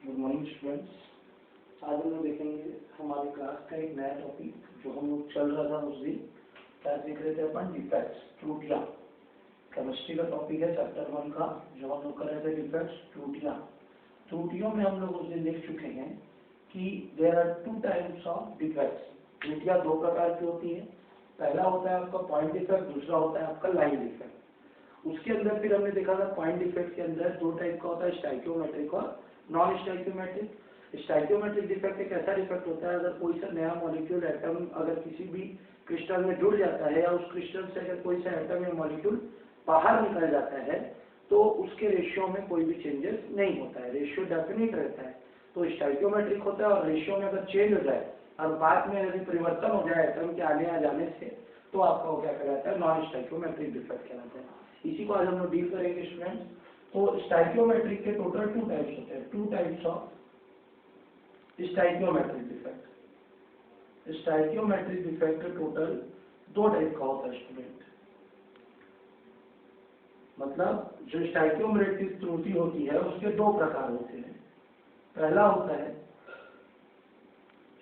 Good morning students. आज हम लोग देखेंगे हमारे क्लास का एक नया टॉपिक जो हम लोग चल रहा था उस दिन। क्या देख रहे थे अपन? डिफेक्ट्स, त्रुटियां। केमिस्ट्री का टॉपिक है चैप्टर 1 का, जो हम लोग कर रहे थे डिफेक्ट्स, त्रुटियां। त्रुटियों में हम लोग उस दिन देख चुके हैं कि there are 2 types of defects. त्रुटियां 2 प्रकार की होती है। पहला होता है आपका पॉइंट डिफेक्ट, दूसरा होता है आपका लाइन डिफेक्ट। उसके अंदर फिर हमने देखा था पॉइंट डिफेक्ट के अंदर 2 टाइप का होता है, स्टाइकियोमेट्रिक और नॉन स्टाइकियोमेट्रिक। स्टाइकियोमेट्रिक डिफेक्ट एक ऐसा डिफेक्ट होता है अगर कोई सा नया मॉलिक्यूल एटम अगर किसी भी क्रिस्टल में जुड़ जाता है या उस क्रिस्टल से अगर कोई सा एटम या मॉलिक्यूल बाहर निकल जाता है तो उसके रेशियो में कोई भी चेंजेस नहीं होता है, रेशियो डेफिनेट रहता है। तो स्टाइकियोमेट्रिक होता है और रेशियो में अगर चेंज हो जाए और बाद में यदि परिवर्तन हो जाए एटम के आने या जाने से तो आपका वो क्या कहलाता है? नॉन स्टाइकियोमेट्रिक डिफेक्ट कहलाता है। इसी को आज हम लोग डील करेंगे स्टूडेंट्स। तो स्टाइकियोमेट्रिक के टोटल 2 टाइप्स होते हैं, 2 types of stoichiometric defect. Stoichiometric defect total 2 type का होता है स्टूडेंट। मतलब जो स्टाइकियोमेट्रिक त्रुटि होती है उसके 2 प्रकार होते हैं। पहला होता है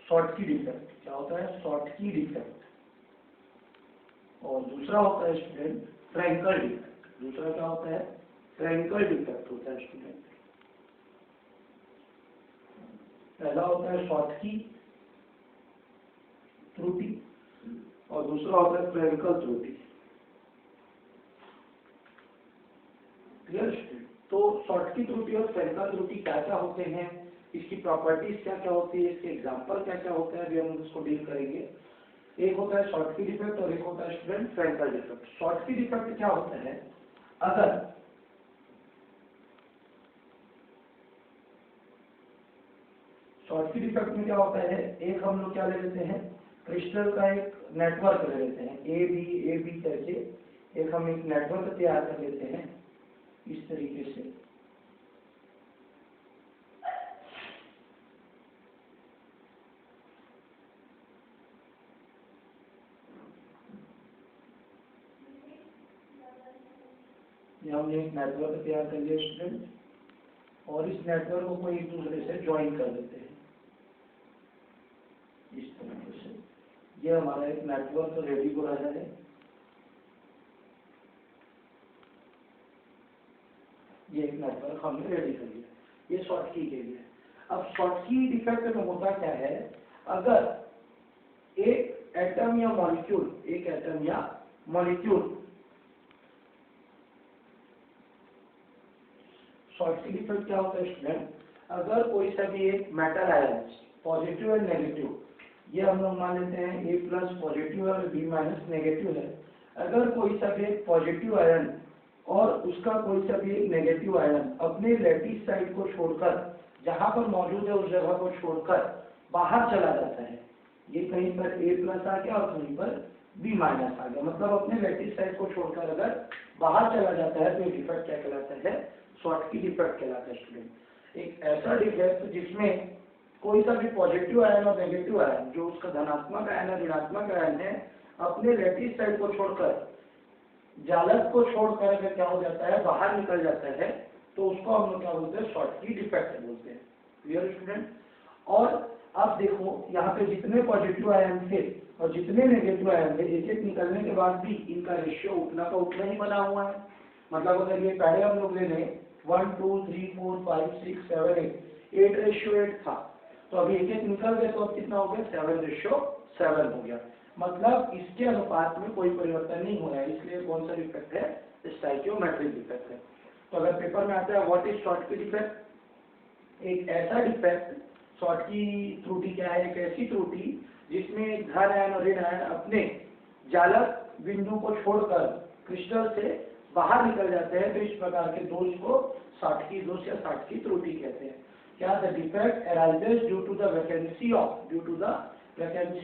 शॉर्टकी डिफेक्ट। क्या होता है? Schottky defect. और दूसरा होता है स्टूडेंट फ्रैंकल डिफेक्ट। दूसरा क्या होता है? फ्रैंकल डिफेक्ट होता है स्टूडेंट। पहला होता है शॉर्टकी त्रुटि और दूसरा होता है फ्रैंकल त्रुटि। Clear student? तो शॉर्टकी त्रुटि और फ्रैंकल त्रुटि क्या क्या होते हैं, इसकी प्रॉपर्टीज क्या क्या होती है, इसके एग्जाम्पल क्या क्या होते हैं, अभी हम उसको डील करेंगे। एक होता है शॉर्टकी डिफेक्ट और एक होता है student Frenkel defect. Schottky defect क्या होता है? अगर शॉर्टकी डिफेक्ट में क्या होता है, एक हम लोग क्या ले लेते हैं, क्रिस्टल का एक नेटवर्क ले लेते हैं, ए बी करके एक हम एक नेटवर्क तैयार कर लेते हैं इस तरीके से। हमने एक नेटवर्क तैयार कर लिया स्टूडेंट और इस नेटवर्क को एक दूसरे से ज्वाइन कर देते हैं इस तरीके से। ये हमारा एक नेटवर्क रेडी हो रहा है। ये एक नेटवर्क हमने रेडी कर लिया, ये शॉर्टकी के लिए। अब शॉर्टकी डिफेक्ट में होता क्या है, अगर एक एटम या मॉलिक्यूल शॉर्टकी डिफेक्ट क्या होता है स्टूडेंट, अगर कोई सा भी एक मेटल आयन पॉजिटिव और नेगेटिव, ये हम लोग मान लेते हैं A+ पॉजिटिव और B- नेगेटिव है। अगर कोई सा भी एक पॉजिटिव आयन और उसका कोई सा भी एक नेगेटिव आयन अपने लैटिस साइड को छोड़कर, जहां पर मौजूद है उस जगह को छोड़कर बाहर चला जाता है, ये कहीं पर A+ आ गया और कहीं पर B- आ गया, मतलब अपने लैटिस साइड को छोड़कर अगर बाहर चला जाता है तो ये डिफेक्ट क्या कहलाता है? शॉर्टकी डिफेक्ट कहलाता है स्टूडेंट। एक ऐसा डिफेक्ट जिसमें कोई सा भी पॉजिटिव आयन और नेगेटिव आयन, जो उसका धनात्मक आयन और ऋणात्मक आयन है, अपने लैटिस साइड को छोड़कर, जालक को छोड़कर अगर क्या हो जाता है, बाहर निकल जाता है, तो उसको हम लोग क्या बोलते हैं? शॉर्टकी डिफेक्ट बोलते हैं। Clear student? और अब देखो यहाँ पे जितने पॉजिटिव आयन थे और जितने नेगेटिव आयन थे, एक एक निकलने के बाद भी इनका रेशियो उतना का उतना ही बना हुआ है। मतलब अगर ये पहले हम लोग ले लें 1 2 3 4 5 6 7 8 था, तो अभी एक एक निकल गए तो अब कितना हो गया? 7:7 हो गया। मतलब इसके अनुपात में कोई परिवर्तन नहीं हो रहा है, इसलिए कौन सा डिफेक्ट है? स्टाइकियोमेट्रिक डिफेक्ट है। तो अगर पेपर में आता है व्हाट इज शॉर्टकी डिफेक्ट, एक ऐसा डिफेक्ट, शॉर्टकी त्रुटि क्या है? एक ऐसी त्रुटि जिसमें धन आयन और ऋण आयन अपने जालक बिंदु को छोड़कर क्रिस्टल से बाहर निकल जाते हैं, तो इस प्रकार के दोष को शॉर्टकी दोष या शॉर्टकी त्रुटि कहते हैं। क्या? The defect arises due to the vacancy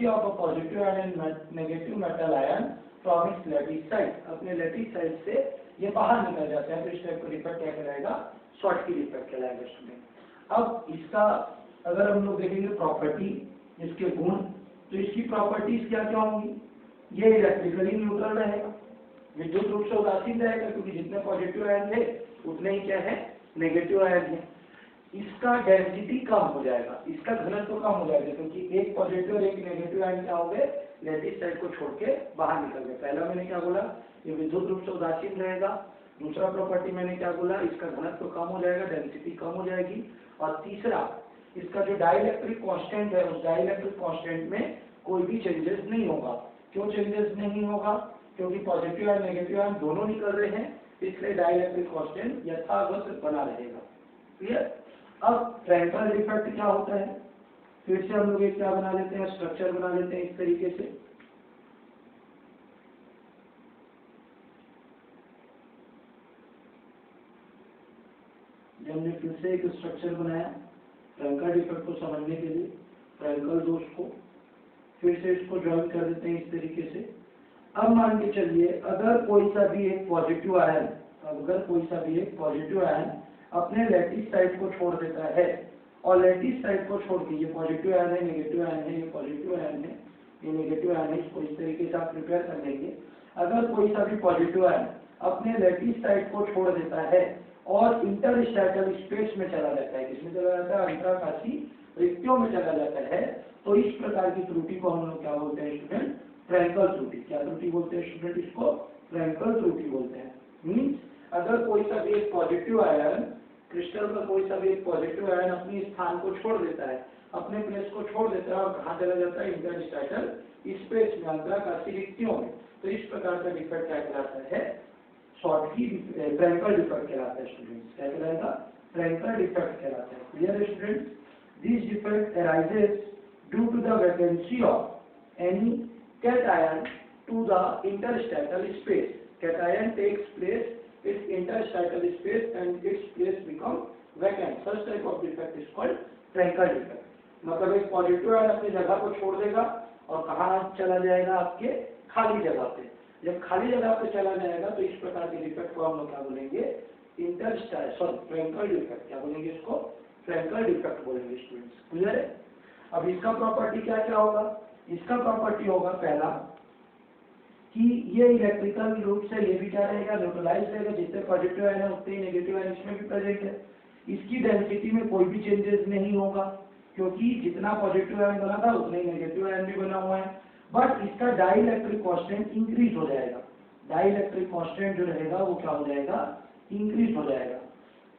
of a positive ion and negative metal ion from its lattice side. अपने लैटिस साइड से ये बाहर निकल जाते हैं, तो इस टाइप का डिफेक्ट क्या कहलाएगा? शॉर्टकी डिफेक्ट कहलाएगा स्टूडेंट। अब इसका अगर हम लोग देखेंगे प्रॉपर्टी, इसके गुण, तो इसकी प्रॉपर्टीज क्या क्या होंगी? ये इलेक्ट्रिकली न्यूट्रल रहेगा, विद्युत रूप से उदासीन रहेगा, क्योंकि जितने पॉजिटिव आयन थे उतने ही क्या है? नेगेटिव आयन है। इसका डेंसिटी कम हो जाएगा, इसका घनत्व कम हो जाएगा, क्योंकि एक पॉजिटिव और एक नेगेटिव आयन क्या हो गए, लैटिस साइड को छोड़ के बाहर निकल गए। पहला मैंने क्या बोला, ये विद्युत रूप से उदासीन रहेगा। दूसरा प्रॉपर्टी मैंने क्या बोला, इसका घनत्व कम हो जाएगा, डेंसिटी कम हो जाएगी। और तीसरा, इसका जो डाइलेक्ट्रिक कांस्टेंट है, उस डाइलेक्ट्रिक कांस्टेंट में कोई भी चेंजेस नहीं होगा। क्यों चेंजेस नहीं होगा, क्योंकि पॉजिटिव और नेगेटिव आयन दोनों निकल रहे हैं, इसलिए डाइलेक्ट्रिक कांस्टेंट यथावत बना रहेगा। क्लियर। अब फ्रैंकल डिफेक्ट क्या होता है, फिर से हम लोग एक क्या बना लेते हैं, स्ट्रक्चर बना लेते हैं इस तरीके से। हमने फिर से एक स्ट्रक्चर बनाया फ्रैंकल डिफेक्ट को समझने के लिए, फ्रैंकल दोष को। फिर से इसको ज्वाइन कर देते हैं इस तरीके से। अब मान के चलिए, अगर कोई सा भी एक पॉजिटिव आयन, अपने लैटिस साइड को छोड़ देता है, और लैटिस साइड को छोड़ के, ये पॉजिटिव आयन है, नेगेटिव आयन है, ये पॉजिटिव आयन है, ये नेगेटिव आयन है, इसको इस तरीके से आप प्रिपेयर कर लेंगे। अगर कोई सा भी पॉजिटिव आयन अपने लैटिस साइड को छोड़ देता है और इंटरस्टैटियल स्पेस में चला जाता है, किसमें चला जाता है, अंतराकाशी रिक्तियों में चला जाता है, तो इस प्रकार की त्रुटि को हम लोग क्या बोलते हैं स्टूडेंट, फ्रैंकल त्रुटि। क्या त्रुटि बोलते हैं स्टूडेंट, इसको फ्रैंकल त्रुटि बोलते हैं। मीन्स अगर कोई सा भी एक पॉजिटिव आयन, क्रिस्टल का कोई सा भी एक पॉजिटिव आयन अपने स्थान को छोड़ देता है, अपने प्लेस को छोड़ देता है, और कहाँ चला जाता है, इंटरस्टैटियल स्पेस में, अंतराकाशी रिक्तियों में, तो इस प्रकार का डिफेक्ट क्या कहलाता है, शॉर्टकी फ्रैंकल डिफेक्ट कहलाता है स्टूडेंट्स। क्या कहलाएगा, फ्रैंकल डिफेक्ट कहलाता है। क्लियर है students. This defect arises due to the vacancy of any cation to the interstitial space. Cation takes place its interstitial space and its place become vacant. Such type of defect is called Frankel defect. मतलब एक positive ion अपनी जगह को छोड़ देगा और कहाँ चला जाएगा, आपके खाली जगह पे। जब खाली जगह पे चला जाएगा तो इस प्रकार के डिफेक्ट को हम लोग क्या बोलेंगे, फ्रैंकल डिफेक्ट। क्या बोलेंगे इसको, फ्रैंकल डिफेक्ट बोलेंगे स्टूडेंट्स। क्लियर है। अब इसका प्रॉपर्टी क्या क्या होगा, इसका प्रॉपर्टी होगा पहला कि ये इलेक्ट्रिकल रूप से ये भी क्या रहेगा, न्यूट्रलाइज रहेगा, जितने पॉजिटिव आयन है उतने ही नेगेटिव आयन इसमें भी प्रेजेंट है। इसकी डेंसिटी में कोई भी चेंजेस नहीं होगा, क्योंकि जितना पॉजिटिव आयन बना था उतने ही नेगेटिव आयन भी बना हुआ है। बट इसका डाइलेक्ट्रिक कांस्टेंट इंक्रीज हो जाएगा। डाइलेक्ट्रिक कांस्टेंट जो रहेगा वो क्या हो जाएगा, इंक्रीज हो जाएगा।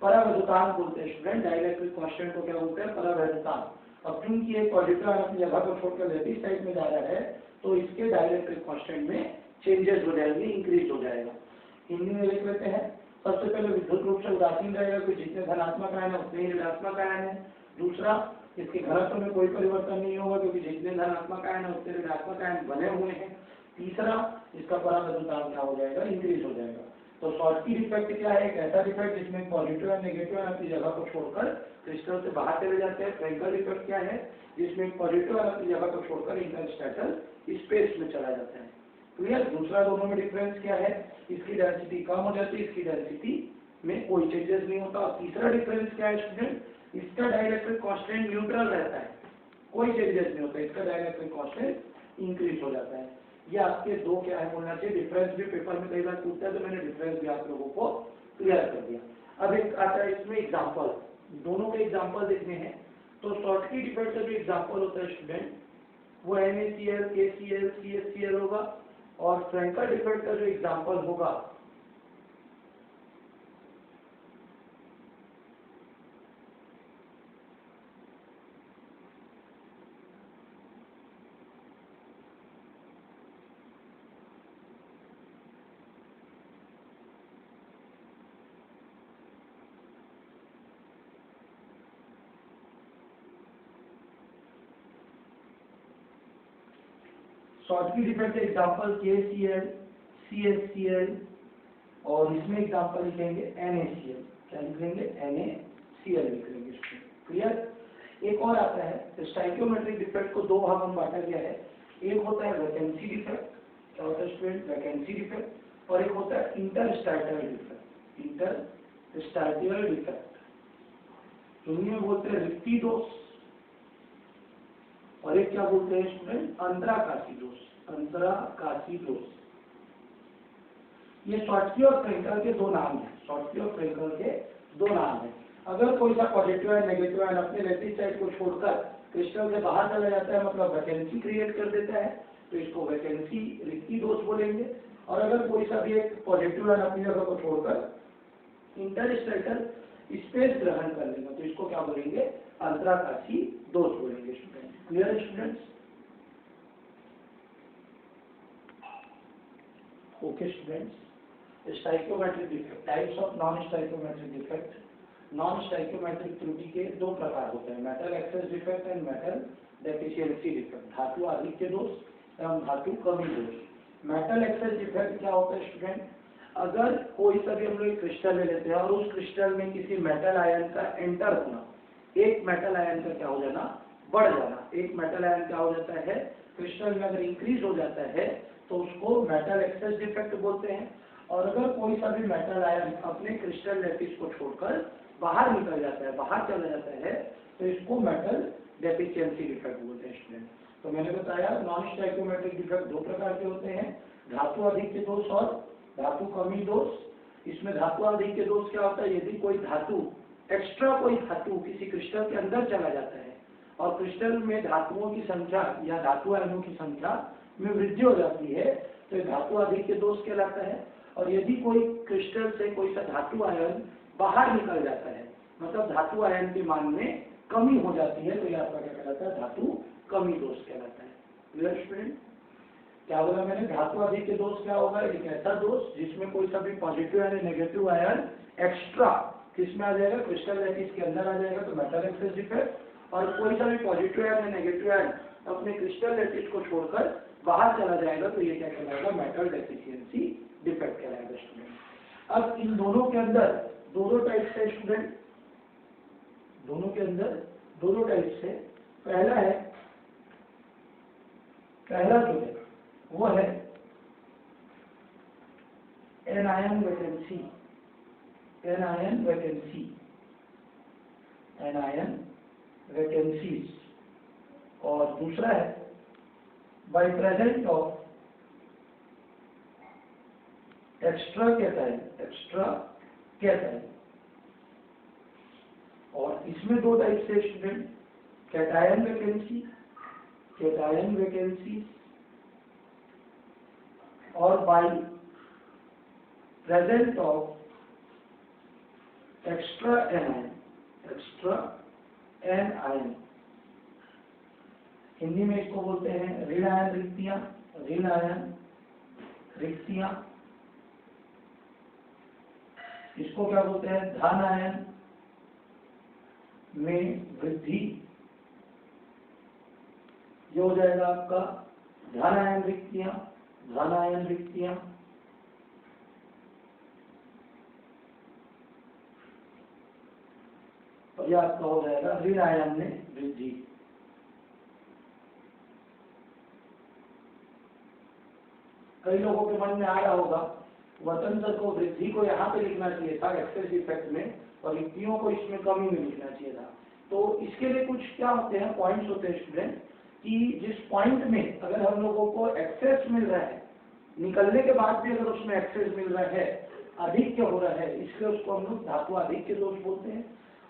परावैद्युतांक बोलते हैं स्टूडेंट, डाइलेक्ट्रिक कांस्टेंट को क्या बोलते हैं, परावैद्युतांक। अब क्योंकि एक पॉजिटिव आयन अपनी जगह को छोड़कर लैटिस साइड में जा रहा है, तो इसके डाइलेक्ट्रिक कांस्टेंट में चेंजेस हो जाएंगे, इंक्रीज हो जाएगा। हिंदी में लिख लेते हैं। सबसे पहले विद्युत रूप से उदासीन रहेगा, कि जितने धनात्मक आयन है उतने ही ऋणात्मक आयन है। दूसरा, इसके घनत्व में कोई परिवर्तन नहीं होगा, क्योंकि जितने धनात्मक आयन है उतने ऋणात्मक आयन बने हुए हैं। तीसरा, इसका परावैद्युतांक क्या हो जाएगा, इंक्रीज हो जाएगा। तो शॉर्टकी डिफेक्ट क्या है, एक ऐसा डिफेक्ट जिसमें पॉजिटिव और नेगेटिव आयन अपनी जगह को छोड़कर क्रिस्टल से बाहर चले जाते हैं। फ्रैंकल डिफेक्ट क्या है, जिसमें पॉजिटिव आयन अपनी जगह को छोड़कर इंटरस्टैटियल स्पेस में चला जाता है। क्लियर। दूसरा, दोनों में डिफरेंस क्या है, इसकी डेंसिटी कम हो जाती है, इसकी डेंसिटी में कोई चेंजेस नहीं होता। और तीसरा डिफरेंस क्या है स्टूडेंट, इसका डाइलेक्ट्रिक कांस्टेंट न्यूट्रल रहता है, कोई चेंजेस नहीं होता, इसका डाइलेक्ट्रिक कांस्टेंट इंक्रीज हो जाता है। ये आपके दो क्या है बोलना चाहिए, डिफरेंस भी पेपर में कई बार पूछता है, तो मैंने डिफरेंस भी आप लोगों को क्लियर कर दिया। अब एक आता है इसमें एग्जांपल, दोनों के एग्जांपल देखने हैं। तो शॉर्टकी डिफेक्ट का जो एग्जांपल होता है स्टूडेंट, वो NaCl, KCl, CHCl होगा। और फ्रैंकल डिफेक्ट का जो एग्जांपल होगा, Schottky defect example KCl, CHCl, और इसमें एग्जांपल लिखेंगे NaCl। क्या लिखेंगे, NaCl लिखेंगे। क्लियर। एक और आता है स्टाइकियोमेट्रिक डिफेक्ट को दो भागों में बांटा गया है। एक होता है वैकेंसी डिफेक्ट, क्या होता है स्टूडेंट, वैकेंसी डिफेक्ट। और एक होता है इंटरस्टैटियल डिफेक्ट, इंटरस्टैटियल डिफेक्ट, जिन्हें बोलते हैं रिक्ति दोष। और एक क्या बोलते हैं स्टूडेंट, अंतराकाशी दोष, अंतराकाशी दोष। ये शॉर्टकी और फ्रैंकल के दो नाम हैं, शॉर्टकी और फ्रैंकल के दो नाम हैं। अगर कोई सा पॉजिटिव आयन नेगेटिव आयन अपने लैटिस साइड को छोड़कर क्रिस्टल से बाहर चला जाता है, मतलब वैकेंसी क्रिएट कर देता है, तो इसको वैकेंसी रिक्ति दोष बोलेंगे। और अगर कोई सा भी एक पॉजिटिव आयन अपनी जगह को छोड़कर इंटरस्टेलर स्पेस ग्रहण कर लेगा, तो इसको क्या बोलेंगे, अंतराकाशी दोष बोलेंगे। Student clear students? Okay students, stoichiometric defect, types of non stoichiometric defect. Non stoichiometric त्रुटि के दो प्रकार होते हैं, metal access defect and metal deficiency defect, धातु आधिक्य दोष एवं धातु कमी दोष। मेटल एक्सेस डिफेक्ट क्या होता है स्टूडेंट, अगर कोई सभी हम लोग क्रिस्टल ले लेते हैं और उस क्रिस्टल में किसी मेटल आयन का एंटर होना, एक मेटल आयन का क्या हो जाना, बढ़ जाना, एक मेटल आयन क्या हो जाता है, क्रिस्टल में अगर इंक्रीज हो जाता है तो उसको मेटल एक्सेस डिफेक्ट बोलते हैं। और अगर कोई सा भी मेटल आयन अपने क्रिस्टल लैटिस को छोड़कर बाहर निकल जाता है, बाहर चला जाता है, तो इसको मेटल डेफिशिएंसी डिफेक्ट बोलते हैं स्टूडेंट। तो मैंने बताया नॉन स्टाइकोमेट्रिक डिफेक्ट दो प्रकार के होते हैं, धातु आधिक्य दोष और धातु कमी दोष। इसमें धातु आधिक्य दोष क्या होता है, यदि कोई धातु एक्स्ट्रा कोई धातु किसी क्रिस्टल के अंदर चला जाता है और क्रिस्टल में धातुओं की संख्या या धातु आयनों की संख्या में वृद्धि हो जाती है, तो ये धातु आधिक्य दोष कहलाता है। और यदि कोई क्रिस्टल से कोई सा धातु आयन बाहर निकल जाता है, मतलब धातु आयन के मान में कमी हो जाती है, तो यह आपका क्या कहलाता है, धातु कमी दोष कहलाता है। Clear student? क्या बोला मैंने, धातु आधिक्य दोष क्या होगा, एक ऐसा दोष जिसमें कोई सा भी positive ion negative ion extra किसमें आ जाएगा, क्रिस्टल लैटिस के अंदर आ जाएगा, तो मेटल एक्सेस डिफेक्ट। और कोई सा भी पॉजिटिव आयन नेगेटिव आयन अपने क्रिस्टल लैटिस को छोड़कर बाहर चला जाएगा, तो ये क्या कहलाएगा, मेटल डेफिशिएंसी डिफेक्ट कहलाएगा स्टूडेंट। अब इन दोनों के अंदर दोनों टाइप से स्टूडेंट, दोनों के अंदर दोनों टाइप से, पहला जो है वो है anion vacancy, anion vacancy, anion vacancies. और दूसरा है by present of extra cation, extra cation. और इसमें दो टाइप से student, cation vacancy, cation vacancy, और by present of extra anion, extra anion. Hindi में इसको बोलते हैं ऋण आयन रिक्तियां, ऋण आयन रिक्तियां। इसको क्या बोलते हैं, धन आयन में वृद्धि, ये हो जाएगा आपका धन आयन रिक्तियां, धन आयन रिक्तियां। और यह आपका हो जाएगा ऋण आयन में वृद्धि। कई लोगों के मन में आ रहा होगा वतन सर को वृद्धि को यहाँ पे लिखना चाहिए था एक्सेस डिफेक्ट में, और रिक्तियों को इसमें कमी में लिखना चाहिए था। तो इसके लिए कुछ क्या होते हैं, पॉइंट्स होते हैं स्टूडेंट, कि जिस पॉइंट में अगर हम लोगों को एक्सेस मिल रहा है, निकलने के बाद भी अगर उसमें एक्सेस मिल रहा है, अधिक्य हो रहा है, इसलिए उसको हम लोग धातु अधिक्य दोष बोलते हैं।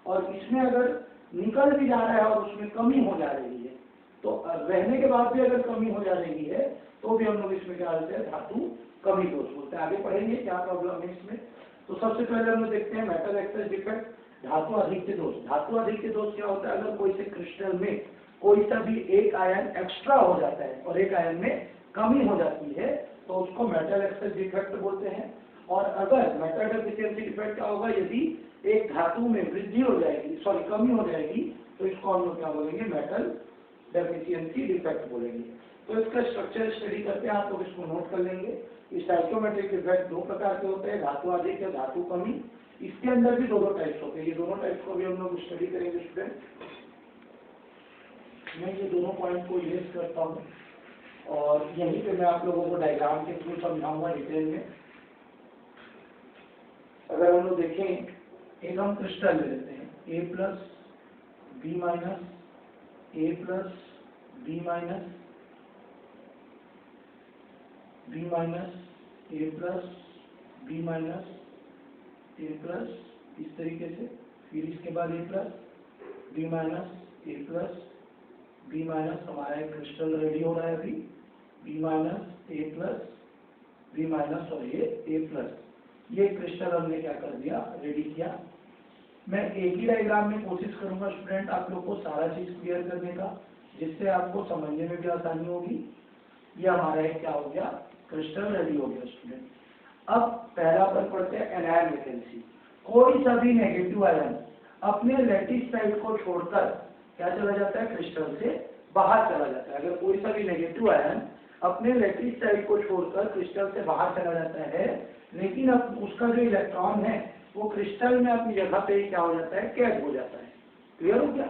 और इसमें अगर निकल भी जा रहा है और उसमें कमी हो जा रही है, तो रहने के बाद भी अगर कमी हो जा रही है, तो भी हम लोग इसमें क्या बोलते हैं, धातु कमी दोष बोलते हैं। आगे पढ़ेंगे क्या प्रॉब्लम है इसमें। तो सबसे पहले हम लोग देखते हैं मेटल एक्सेस डिफेक्ट, धातु अधिक्य दोष। धातु अधिक्य दोष क्या होता है, अगर कोई से क्रिस्टल में कोई सा भी एक आयन एक्स्ट्रा हो जाता है और एक आयन में कमी हो जाती है, तो उसको मेटल एक्सेस डिफेक्ट बोलते हैं। और अगर मेटल डेफिशिएंसी डिफेक्ट क्या होगा, यदि एक धातु में वृद्धि हो जाएगी, सॉरी कमी हो जाएगी, तो इसको हम लोग क्या बोलेंगे, मेटल डेफिशिएंसी डिफेक्ट बोलेंगे। तो इसका स्ट्रक्चर स्टडी करते हैं, आप लोग इसको नोट कर लेंगे। स्टाइकोमेट्रिक डिफेक्ट दो प्रकार के होते हैं, धातु अधिक्य, धातु कमी। इसके अंदर भी दोनों टाइप्स होते हैं, ये दोनों टाइप्स को भी हम लोग स्टडी करेंगे स्टूडेंट। मैं ये दोनों पॉइंट को इरेज करता हूँ और यहीं पे मैं आप लोगों को डायग्राम के थ्रू समझाऊंगा डिटेल में। अगर हम लोग देखें, एक हम क्रिस्टल ले लेते हैं, A plus B minus, A plus B minus, B minus, A plus B minus, A plus, इस तरीके से। फिर इसके बाद A plus B minus A plus B minus, हमारा एक क्रिस्टल रेडी हो रहा है अभी, B minus A plus B minus और ये A प्लस, ये क्रिस्टल हमने क्या कर दिया, रेडी किया। मैं एक ही डायग्राम में कोशिश करूंगा स्टूडेंट आप लोग को सारा चीज क्लियर करने का, जिससे आपको समझने में भी आसानी होगी। ये हमारा एक क्या हो गया, क्रिस्टल रेडी हो गया स्टूडेंट। अब पहला पर पढ़ते हैं एनायन वैकेंसी। कोई सा भी नेगेटिव आयन अपने लैटिस साइड को छोड़कर क्या चला जाता है, क्रिस्टल से बाहर चला जाता है। अगर कोई सा भी नेगेटिव आयन अपने लैटिस साइड को छोड़कर क्रिस्टल से बाहर चला जाता है, लेकिन अब उसका जो इलेक्ट्रॉन है वो क्रिस्टल में अपनी जगह पे ही क्या हो जाता है, कैद हो जाता है। क्लियर हो गया?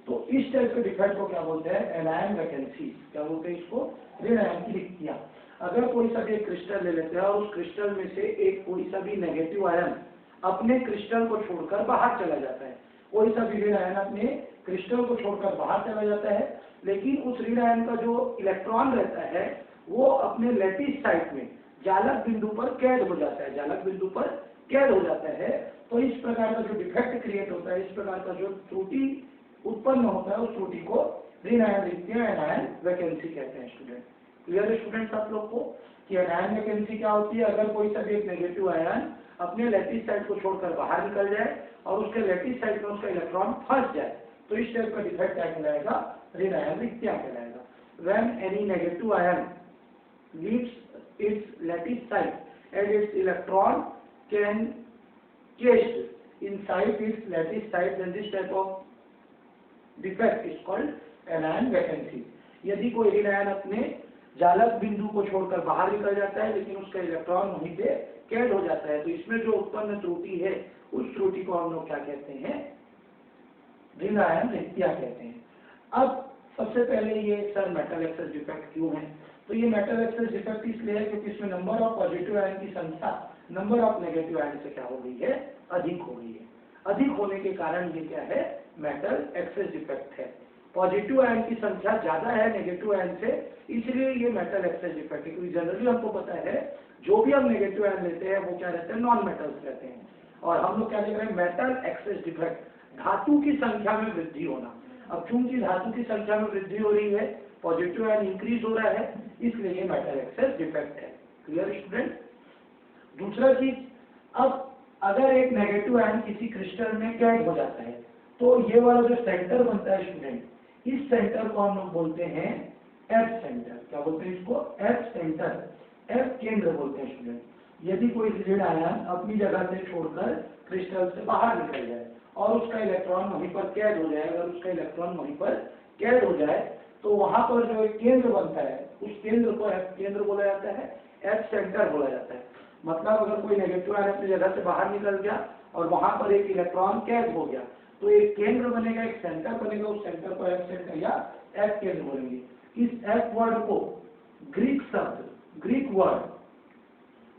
तो इस टाइप के डिफेक्ट को क्या बोलते हैं, एनायन वैकेंसी। क्या बोलते हैं इसको, ऋण आयन की रिक्तियां। अगर कोई सा भी एक क्रिस्टल ले लेते हैं और उस क्रिस्टल में से एक कोई सा भी नेगेटिव आयन अपने क्रिस्टल को छोड़कर बाहर चला जाता है, कोई सा भी ऋण आयन अपने क्रिस्टल को छोड़कर बाहर चला जाता है, लेकिन उस ऋण आयन का जो इलेक्ट्रॉन रहता है वो अपने लैटिस साइड में जालक बिंदु पर कैद हो जाता है, जालक बिंदु पर कैद हो जाता है। तो इस प्रकार का जो डिफेक्ट क्रिएट होता है, इस प्रकार का जो त्रुटि उत्पन्न होता है, उस त्रुटि को ऋण आयन रिक्तियां, एनायन वैकेंसी कहते हैं स्टूडेंट। क्लियर है स्टूडेंट्स आप लोग को कि एनायन वैकेंसी क्या होती है, अगर कोई सा भी एक नेगेटिव आयन अपने लैटिस साइड को छोड़कर बाहर निकल जाए और उसके लैटिस साइड में उसका इलेक्ट्रॉन फंस जाए, तो इस टाइप का डिफेक्ट क्या कहलाएगा, ऋण आयन रिक्तियां कहलाएगा। When any negative ion leaves its lattice site and its electron can cast inside its lattice site, then this type of defect is called anion vacancy। यदि कोई ऋण आयन अपने जालक बिंदु को छोड़कर बाहर निकल जाता है लेकिन उसका इलेक्ट्रॉन वहीं पे कैद हो जाता है, तो इसमें जो उत्पन्न त्रुटि है उस त्रुटि को हम लोग क्या कहते हैं, ऋण आयन रिक्तियां कहते हैं। अब सबसे पहले ये सर मेटल एक्सेस डिफेक्ट क्यों है, तो ये मेटल एक्सेस डिफेक्ट इसलिए है क्योंकि इसमें नंबर ऑफ पॉजिटिव आयन की संख्या नंबर ऑफ नेगेटिव आयन से क्या हो गई है, अधिक हो गई है। अधिक होने के कारण ये क्या है, मेटल एक्सेस डिफेक्ट है। पॉजिटिव आयन की संख्या ज्यादा है नेगेटिव आयन से, इसलिए ये मेटल एक्सेस डिफेक्ट है। क्योंकि जनरली हमको पता है जो भी हम नेगेटिव आयन लेते हैं वो क्या रहते हैं, नॉन मेटल्स रहते हैं, और हम लोग क्या देख रहे हैं, मेटल एक्सेस डिफेक्ट, धातु की संख्या में वृद्धि होना। अब चूंकि धातु की संख्या में वृद्धि हो रही है, पॉजिटिव आयन इंक्रीज हो रहा है, इसलिए ये मेटल एक्सेस डिफेक्ट है। Clear student? दूसरा चीज, अब अगर एक नेगेटिव आयन किसी क्रिस्टल में कैद हो जाता है तो ये वाला जो सेंटर बनता है स्टूडेंट, इस सेंटर को हम लोग बोलते हैं एफ सेंटर। क्या बोलते हैं इसको, एफ सेंटर, एफ केंद्र बोलते हैं स्टूडेंट। यदि कोई ऋण आयन अपनी जगह से छोड़कर क्रिस्टल से बाहर निकल जाए और उसका इलेक्ट्रॉन वहीं पर कैद हो जाए, अगर उसका इलेक्ट्रॉन वहीं पर कैद हो जाए तो वहां पर जो एक केंद्र बनता है उस केंद्र को एफ केंद्र बोला जाता है, एफ सेंटर बोला जाता है। मतलब अगर कोई नेगेटिव आयन अपनी जगह से बाहर निकल गया और वहां पर एक इलेक्ट्रॉन कैद हो गया तो एक केंद्र बनेगा, एक सेंटर बनेगा, उस सेंटर को एफ सेंटर या एफ केंद्र बोलेंगे। इस एफ वर्ड को ग्रीक शब्द, ग्रीक वर्ड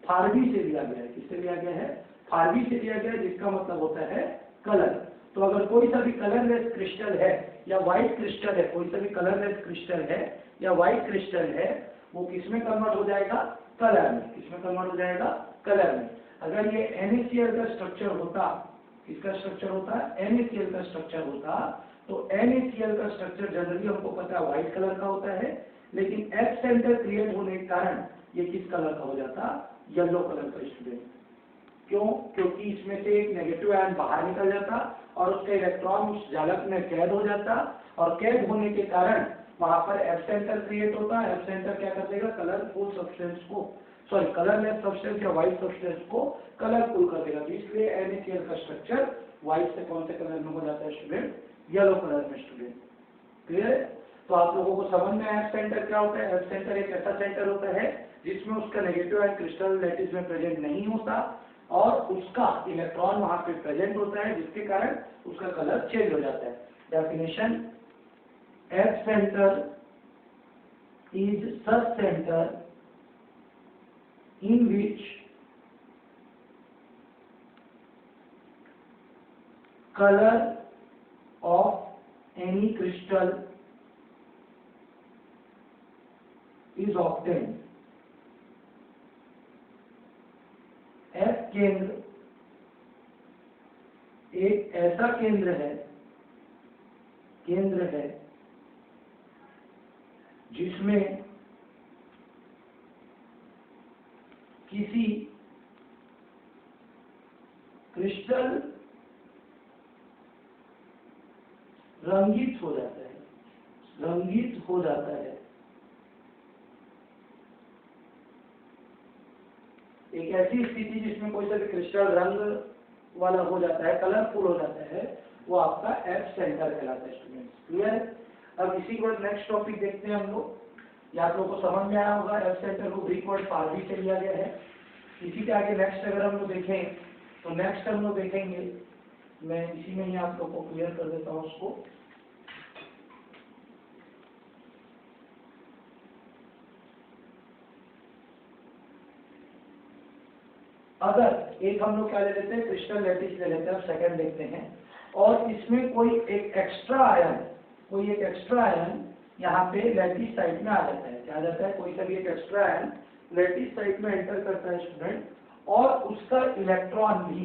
फारबी से लिया गया है। किससे लिया गया है, फारबी से लिया गया है, जिसका मतलब होता है कलर। तो अगर कोई सा भी कलरलेस क्रिस्टल है या व्हाइट क्रिस्टल है, कोई सा भी कलरलेस क्रिस्टल है या व्हाइट क्रिस्टल है, वो किसमें कन्वर्ट हो जाएगा, कलर में। किसमें कन्वर्ट हो जाएगा, कलर में। अगर ये NaCl का स्ट्रक्चर होता, किसका स्ट्रक्चर होता है, NaCl का स्ट्रक्चर होता, तो NaCl का स्ट्रक्चर जनरली हमको पता है व्हाइट कलर का होता है, लेकिन एफ सेंटर क्रिएट होने के कारण ये किस कलर का हो जाता, येलो कलर का स्टूडेंट। क्यों, क्योंकि इसमें से एक नेगेटिव आयन बाहर निकल जाता और उसका इलेक्ट्रॉन उस जालक में कैद हो जाता, और कैद होने के कारण वहां पर एफ सेंटर क्रिएट होता है। एफ सेंटर क्या कर देगा, कलरफुल सब्सटेंस को, सॉरी कलरलेस सब्सटेंस या व्हाइट सब्सटेंस को कलरफुल कर देगा। तो इसलिए NaCl का स्ट्रक्चर व्हाइट से कौन से कलर में हो जाता है स्टूडेंट, येलो कलर में स्टूडेंट। क्लियर है? तो आप लोगों को समझ में एफ सेंटर क्या होता है। एफ सेंटर एक ऐसा सेंटर होता है जिसमें उसका नेगेटिव आयन क्रिस्टल लैटिस में प्रेजेंट नहीं होता और उसका इलेक्ट्रॉन वहां पे प्रेजेंट होता है, जिसके कारण उसका कलर चेंज हो जाता है। Definition, F centre is such centre in which color of any crystal is obtained। F केंद्र एक ऐसा केंद्र है जिसमें किसी क्रिस्टल रंगित हो जाता है। एक ऐसी स्थिति जिसमें कोई सा भी क्रिस्टल रंग वाला हो जाता है, कलरफुल हो जाता है, वो आपका एफ सेंटर कहलाता है स्टूडेंट्स। क्लियर है? अब इसी के बाद नेक्स्ट टॉपिक देखते हैं हम लोग। ये आप लोगों को समझ में आया होगा, एफ सेंटर को ग्रीक वर्ड पारवी से लिया गया है। इसी के आगे नेक्स्ट अगर हम लोग देखें तो नेक्स्ट हम लोग देखेंगे, मैं इसी में ही आप लोग को क्लियर कर देता हूँ उसको। अगर एक हम लोग क्या ले लेते हैं, क्रिस्टल लैटिस ले लेते हैं, अब सेकंड देखते हैं, और इसमें कोई एक एक्स्ट्रा आयन यहाँ पे लैटिस साइड में आ जाता है। क्या आ जाता है? कोई सा भी एक एक्स्ट्रा आयन लैटिस साइड में एंटर करता है स्टूडेंट, और उसका इलेक्ट्रॉन भी,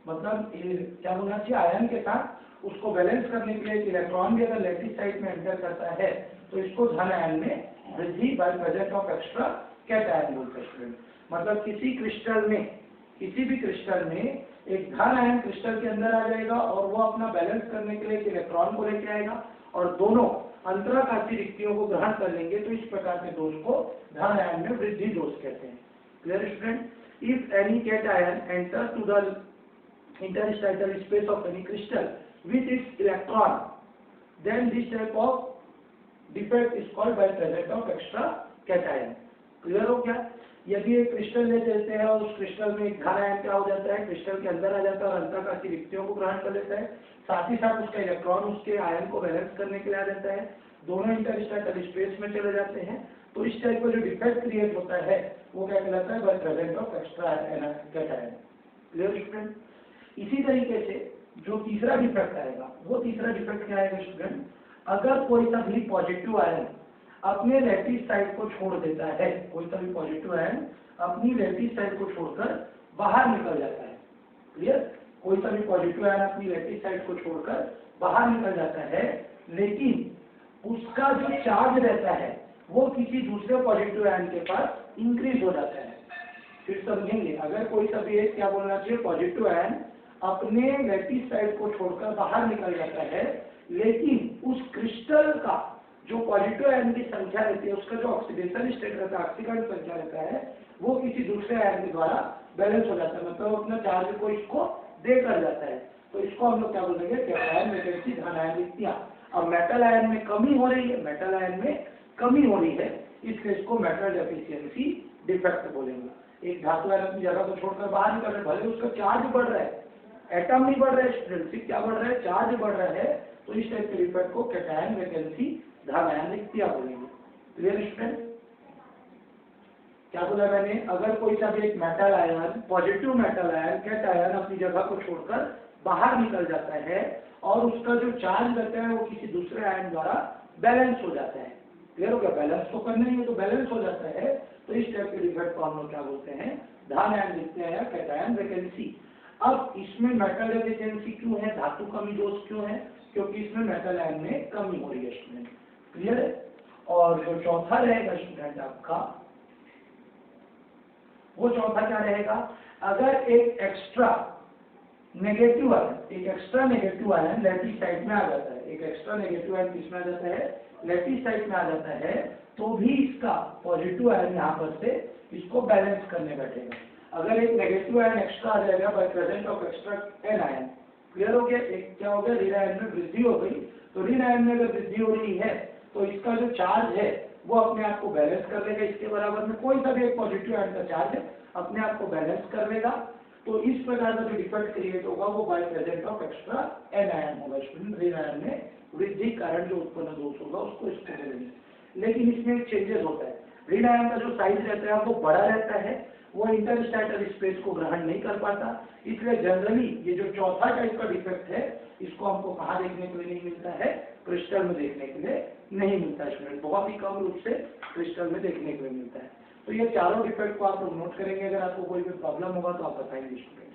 मतलब क्या बोलना चाहिए, आयन के साथ उसको बैलेंस करने के लिए इलेक्ट्रॉन भी अगर लैटिस साइड में एंटर करता है तो इसको धन आयन में वृद्धि by presence of extra cation बोलते हैं स्टूडेंट। मतलब किसी भी क्रिस्टल में एक धन आयन क्रिस्टल के अंदर आ जाएगा और वो अपना बैलेंस करने के लिए एक इलेक्ट्रॉन को लेके आएगा और दोनों अंतराकाशी रिक्तियों को ग्रहण कर लेंगे, तो इस प्रकार के दोष को धन आयन में वृद्धि दोष कहते हैं। Clear student? If any cation enter to the interstitial space of any crystal with its electron, then this type of defect is called by presence of extra cation। Clear हो क्या? यदि एक क्रिस्टल ले लेते हैं और उस क्रिस्टल में एक धन आयन क्या हो जाता है, क्रिस्टल के अंदर आ जाता है और अंतराकाशी रिक्तियों को ग्रहण कर लेता है, साथ ही साथ उसका इलेक्ट्रॉन उसके आयन को बैलेंस करने के लिए आ जाता है, दोनों इंटरस्टाइटल स्पेस में चले जाते हैं, तो इस टाइप का जो डिफेक्ट क्रिएट होता है वो क्या कहलाता है? By presence of extra cation. Clear student? इसी तरीके से जो तीसरा डिफेक्ट आएगा, वो तीसरा डिफेक्ट क्या आएगा स्टूडेंट? अगर कोई सा भी पॉजिटिव आयन अपने लैटिस साइड को छोड़ देता है, कोई सा भी पॉजिटिव आयन अपनी लैटिस साइड को छोड़कर बाहर निकल जाता है। क्लियर? कोई सा भी पॉजिटिव आयन अपनी लैटिस साइड को छोड़कर बाहर निकल जाता है, लेकिन उसका जो चार्ज रहता है वो किसी दूसरे पॉजिटिव आयन के पास इंक्रीज हो जाता है। फिर समझेंगे, अगर कोई सा भी एक क्या बोलना चाहिए, पॉजिटिव आयन अपने लैटिस साइड को छोड़कर बाहर निकल जाता है, लेकिन उस क्रिस्टल का जो पॉजिटिव आयन की संख्या रहती है, उसका जो ऑक्सीडेशन स्टेट रहता है, ऑक्सीकरण संख्या रहता है, वो किसी दूसरे आयन के द्वारा बैलेंस हो जाता है, मतलब अपना चार्ज को इसको दे कर जाता है। तो इसको हम लोग क्या बोलेंगे? कैटायन वैकेंसी, धन आयन रिक्तियां। अब मेटल आयन में कमी हो रही है, इसलिए इसको मेटल डेफिशिएंसी डिफेक्ट बोलेंगे। एक धातु आयन अपनी जगह को छोड़कर बाहर निकल रहा है, भले उसका चार्ज बढ़ रहा है, एटम नहीं बढ़ रहा है स्टूडेंट, सिर्फ क्या बढ़ रहा है? चार्ज बढ़ रहा है, तो इस टाइप के डिफेक्ट को कैटायन वैकेंसी, धन आयन रिक्तियां बोलेंगे। Clear student? क्या बोला मैंने? अगर कोई सा भी एक metal ion, positive metal ion, cation अपनी जगह को छोड़कर बाहर निकल जाता है और उसका जो चार्ज रहता है वो किसी दूसरे आयन द्वारा बैलेंस हो जाता है। क्लियर हो गया? बैलेंस तो करना ही है, तो बैलेंस हो जाता है, तो इस टाइप के डिफेक्ट को हम लोग क्या बोलते हैं? धन आयन रिक्तियां या कैटायन वैकेंसी। अब इसमें मेटल डेफिशिएंसी क्यों है, धातु कमी दोष क्यों है? क्योंकि इसमें मेटल आयन में कमी हो रही है स्टूडेंट। क्लियर है? और जो चौथा रहेगा स्टूडेंट आपका, वो चौथा क्या रहेगा? अगर एक extra negative ion lattice side में आ जाता है, एक एक्स्ट्रा नेगेटिव आयन किसमें आ जाता है? लैटिस साइड में आ जाता है, तो भी इसका पॉजिटिव आयन यहाँ पर से इसको बैलेंस करने बैठेगा। अगर एक नेगेटिव आयन एक्स्ट्रा आ जाएगा by presence of extra anion. Clear हो गया? एक क्या हो गया? ऋण आयन में वृद्धि हो गई, तो ऋण आयन में अगर वृद्धि हो रही है तो इसका जो चार्ज है वो अपने आप को बैलेंस कर लेगा, इसके बराबर में कोई सा भी एक पॉजिटिव आयन का चार्ज अपने आप को बैलेंस कर लेगा, तो इस प्रकार का जो डिफेक्ट क्रिएट होगा वो by presence of extra anion होगा स्टूडेंट। ऋण आयन में वृद्धि कारण जो उत्पन्न दोष होगा उसको इसको बोलेंगे। लेकिन इसमें एक चेंजेस होता है, ऋण आयन का जो साइज रहता है वो बड़ा रहता है, वो इंटरस्टाइटल स्पेस को ग्रहण नहीं कर पाता, इसलिए जनरली ये जो चौथा टाइप का डिफेक्ट है इसको हमको कहाँ देखने के लिए नहीं मिलता है? क्रिस्टल में देखने के लिए नहीं मिलता स्टूडेंट, बहुत ही कम रूप से क्रिस्टल में देखने के लिए मिलता है। तो ये चारों डिफेक्ट को आप लोग नोट करेंगे, अगर आपको कोई भी प्रॉब्लम होगा तो आप बताएंगे स्टूडेंट।